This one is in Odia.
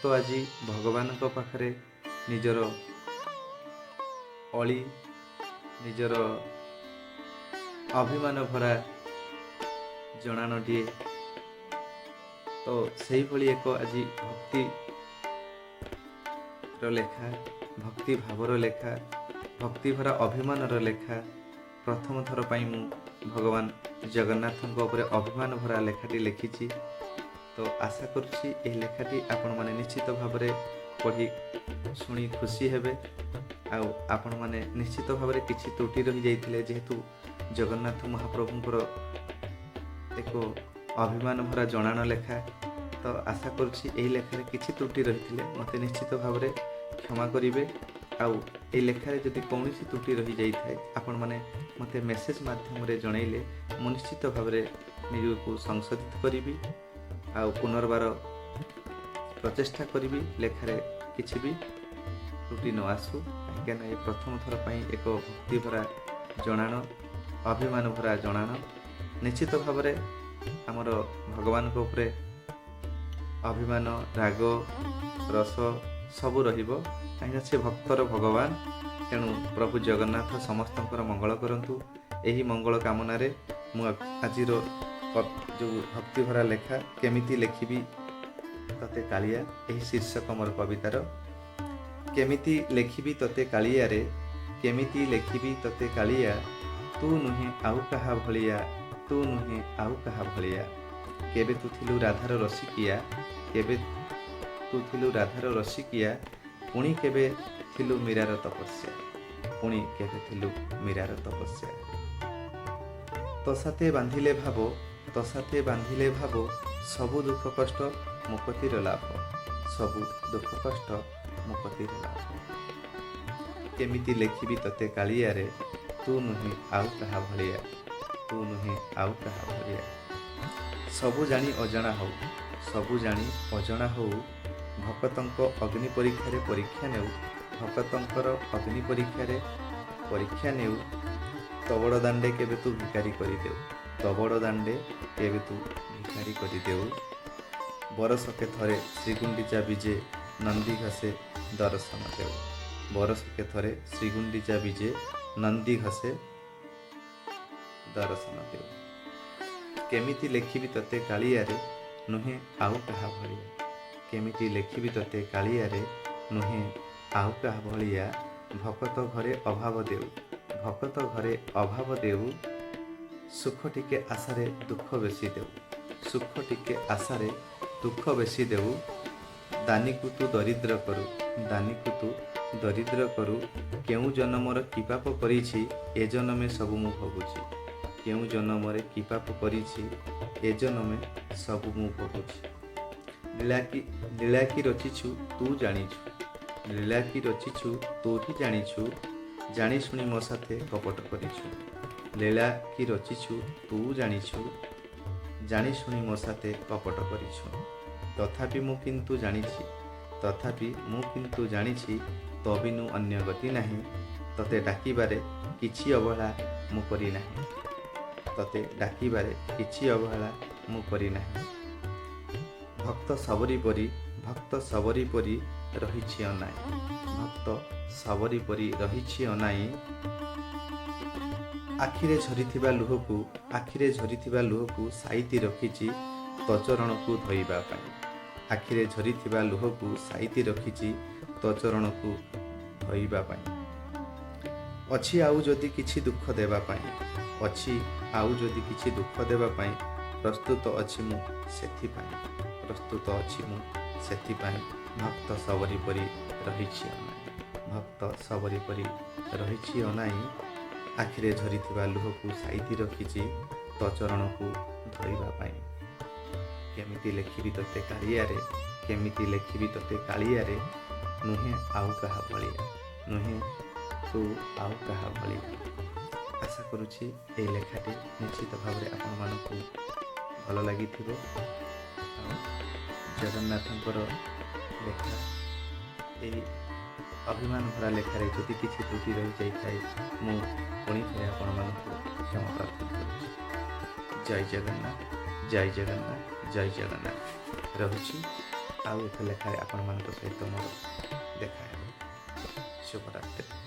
ଭକ୍ତ ଆଜି ଭଗବାନଙ୍କ ପାଖରେ ନିଜର ଅଳି, ନିଜର ଅଭିମାନ ଭରା ଜଣାଣଟିଏ, ତ ସେଇଭଳି ଏକ ଆଜି ଭକ୍ତିର ଲେଖା, ଭକ୍ତି ଭାବର ଲେଖା, ଭକ୍ତି ଭରା ଅଭିମାନର ଲେଖା ପ୍ରଥମ ଥର ପାଇଁ ମୁଁ ଭଗବାନ ଜଗନ୍ନାଥଙ୍କ ଉପରେ ଅଭିମାନ ଭରା ଲେଖାଟି ଲେଖିଛି। ତ ଆଶା କରୁଛି ଏହି ଲେଖାଟି ଆପଣମାନେ ନିଶ୍ଚିତ ଭାବରେ ପଢ଼ି ଶୁଣି ଖୁସି ହେବେ। ଆଉ ଆପଣମାନେ ନିଶ୍ଚିତ ଭାବରେ କିଛି ତ୍ରୁଟି ରହିଯାଇଥିଲେ, ଯେହେତୁ ଜଗନ୍ନାଥ ମହାପ୍ରଭୁଙ୍କର ଏକ ଅଭିମାନ ଭରା ଜଣାଣ ଲେଖା, ତ ଆଶା କରୁଛି ଏହି ଲେଖାରେ କିଛି ତ୍ରୁଟି ରହିଥିଲେ ମୋତେ ନିଶ୍ଚିତ ଭାବରେ କ୍ଷମା କରିବେ। ଆଉ ଏହି ଲେଖାରେ ଯଦି କୌଣସି ତ୍ରୁଟି ରହିଯାଇଥାଏ ଆପଣମାନେ ମୋତେ ମେସେଜ ମାଧ୍ୟମରେ ଜଣାଇଲେ ମୁଁ ନିଶ୍ଚିତ ଭାବରେ ନିଜକୁ ସଂଶୋଧିତ କରିବି ଆଉ ପୁନର୍ବାର ପ୍ରଚେଷ୍ଟା କରିବି ଲେଖାରେ କିଛି ବି ତ୍ରୁଟି ନ ଆସୁ। କାହିଁକିନା ଏ ପ୍ରଥମ ଥର ପାଇଁ ଏକ ଭକ୍ତି ଭରା ଜଣାଣ, ଅଭିମାନ ଭରା ଜଣାଣ। ନିଶ୍ଚିତ ଭାବରେ ଆମର ଭଗବାନଙ୍କ ଉପରେ ଅଭିମାନ, ରାଗ, ରସ ସବୁ ରହିବ, କାହିଁକିନା ସେ ଭକ୍ତର ଭଗବାନ। ତେଣୁ ପ୍ରଭୁ ଜଗନ୍ନାଥ ସମସ୍ତଙ୍କର ମଙ୍ଗଳ କରନ୍ତୁ। ଏହି ମଙ୍ଗଳ କାମନାରେ ମୁଁ ଆଜିର ଯେଉଁ ଭକ୍ତିଭରା ଲେଖା କେମିତି ଲେଖିବି ତତେ କାଳିଆ, ଏହି ଶୀର୍ଷକ ମୋର କବିତାର। କେମିତି ଲେଖିବି ତତେ କାଳିଆରେ, କେମିତି ଲେଖିବି ତତେ କାଳିଆ, ତୁ ନୁହେଁ ଆଉ କାହା ଭଳିଆ, ତୁ ନୁହେଁ ଆଉ କାହା ଭଳିଆ। କେବେ ତୁ ଥିଲୁ ରାଧାର ରସିକିଆ, କେବେ ତୁ ଥିଲୁ ରାଧାର ରସିକିଆ, ପୁଣି କେବେ ଥିଲୁ ମୀରାର ତପସ୍ୟା, ପୁଣି କେବେ ଥିଲୁ ମୀରାର ତପସ୍ୟା। ତୋସାତେ ବାନ୍ଧିଲେ ଭାବ, ତୋସାତେ ବାନ୍ଧିଲେ ଭାବ, ସବୁ ଦୁଃଖ କଷ୍ଟ ମୁକତିର ଲାଭ, ସବୁ ଦୁଃଖ କଷ୍ଟ ମୁକତିର ଲାଭ। କେମିତି ଲେଖିବି ତତେ କାଳିଆରେ, ତୁ ନୁହେଁ ଆଉ କାହା ଭଳିଆ, ତୁ ନୁହେଁ ଆଉ କାହା ଭଳିଆ। ସବୁ ଜାଣି ଅଜଣା ହଉ, ସବୁ ଜାଣି ଅଜଣା ହଉ, ଭକତଙ୍କ ଅଗ୍ନି ପରୀକ୍ଷାରେ ପରୀକ୍ଷା ନେଉ, ଭକତଙ୍କର ଅଗ୍ନି ପରୀକ୍ଷାରେ ପରୀକ୍ଷା ନେଉ। ତବଡ଼ ଦାଣ୍ଡେ କେବେ ତୁ ଭିକାରୀ କରିଦେଉ, ତବଡ଼ ଦାଣ୍ଡେ କେବେ ତୁ ଭିକାରୀ କରିଦେଉ। ବରଷକେ ଥରେ ଶ୍ରୀଗୁଣ୍ଡିଚା ବିଜେ, ନନ୍ଦୀ ଘସେ ଦର୍ଶନ ଦେଉ, ବରଷକେ ଥରେ ଶ୍ରୀଗୁଣ୍ଡିଚା ବିଜେ, ନନ୍ଦୀ ଘସେ ଦର୍ଶନ ଦେଉ। କେମିତି ଲେଖିବି ତତେ କାଳିଆରେ, ନୁହେଁ ଆଉ କାହା ଭଳିଆ, କେମିତି ଲେଖିବି ତତେ କାଳିଆରେ, ନୁହେଁ ଆଉ କାହା ଭଳିଆ। ଭକତ ଘରେ ଅଭାବ ଦେଉ, ଭକତ ଘରେ ଅଭାବ ଦେଉ, ସୁଖ ଟିକେ ଆଶାରେ ଦୁଃଖ ବେଶୀ ଦେଉ, ସୁଖ ଟିକେ ଆଶାରେ ଦୁଃଖ ବେଶୀ ଦେଉ। ଦାନୀକୁ ତୁ ଦରିଦ୍ର କରୁ, ଦାନୀକୁ ତୁ ଦରିଦ୍ର କରୁ, କେଉଁ ଜନମର କି ପାପ କରିଛି ଏ ଜନମେ ସବୁ ମୁଁ ଭୋଗୁଛି, କେଉଁ ଜନମରେ କି ପାପ କରିଛି ଏ ଜନମେ ସବୁ ମୁଁ ଭୋଗୁଛି। ଲୀଳା କି ରଚିଛୁ ତୁ ଜାଣିଛୁ, ଲୀଳା କି ରଚିଛୁ ତୁ ହିଁ ଜାଣିଛୁ, ଜାଣି ଶୁଣି ମୋ ସାଥେ କପଟ କରିଛୁ। ଲୀଳା କି ରଚିଛୁ ତୁ ଜାଣିଛୁ, ଜାଣି ଶୁଣି ମୋ ସାଥେ କପଟ କରିଛୁ। ତଥାପି ମୁଁ କିନ୍ତୁ ଜାଣିଛି, ତଥାପି ମୁଁ କିନ୍ତୁ ଜାଣିଛି, ତୋ ବିନୁ ଅନ୍ୟ ଗତି ନାହିଁ, ତତେ ଡାକିବାରେ କିଛି ଅବହେଳା ମୁଁ କରି ନାହିଁ, ତତେ ଡାକିବାରେ କିଛି ଅବହେଳା ମୁଁ କରି ନାହିଁ। ଭକ୍ତ ସବରୀ ପରି, ଭକ୍ତ ସବରୀ ପରି ରହିଛି ଅନାଇ, ଭକ୍ତ ସବରୀ ପରି ରହିଛି ଅନାଇ। ଆଖିରେ ଝରିଥିବା ଲୁହକୁ, ଆଖିରେ ଝରିଥିବା ଲୁହକୁ ସାଇତି ରଖିଛି ତୋ ଚରଣକୁ ଧୋଇବା ପାଇଁ, ଆଖିରେ ଝରିଥିବା ଲୁହକୁ ସାଇତି ରଖିଛି ତୋ ଚରଣକୁ ଧୋଇବା ପାଇଁ। ଅଛି ଆଉ ଯଦି କିଛି ଦୁଃଖ ଦେବା ପାଇଁ, ଅଛି ଆଉ ଯଦି କିଛି ଦୁଃଖ ଦେବା ପାଇଁ, ପ୍ରସ୍ତୁତ ଅଛି ମୁଁ ସେଥିପାଇଁ, ପ୍ରସ୍ତୁତ ଅଛି ମୁଁ ସେଥିପାଇଁ। ଭକ୍ତ ସବରୀ ପରି ରହିଛି ଅନାଇ, ଭକ୍ତ ସବରୀ ପରି ରହିଛି ଅନାଇ। ଆଖିରେ ଝରିଥିବା ଲୁହକୁ ସାଇତି ରଖିଛି ତୋ ଚରଣକୁ ଧୋଇବା ପାଇଁ। କେମିତି ଲେଖିବି ତତେ କାଳିଆରେ, କେମିତି ଲେଖିବି ତତେ କାଳିଆରେ, ନୁହେଁ ଆଉ କାହା ଭଳିଆ, ନୁହେଁ ତୁ ଆଉ କାହା ଭଳିଆ। ଆଶା କରୁଛି ଏହି ଲେଖାଟି ନିଶ୍ଚିତ ଭାବରେ ଆପଣମାନଙ୍କୁ ଭଲ ଲାଗିଥିବ। ଆଉ ଜଗନ୍ନାଥଙ୍କର ଲେଖା, ଏହି ଅଭିମାନ ଭରା ଲେଖାରେ ଯଦି କିଛି ତ୍ରୁଟି ରହିଯାଇଥାଏ ମୁଁ ପୁଣି ଥରେ ଆପଣମାନଙ୍କୁ କ୍ଷମା ପ୍ରାର୍ଥନା କରୁଛି। ଜୟ ଜଗନ୍ନାଥ, ଜୟ ଜଗନ୍ନାଥ, ଜୟ ଜଗନ୍ନାଥ। ରହୁଛି। ଆଉ ଏକ ଲେଖାରେ ଆପଣମାନଙ୍କ ସହିତ ମୋର ଦେଖା ହେବ। ଶୁଭରାତ୍ରି।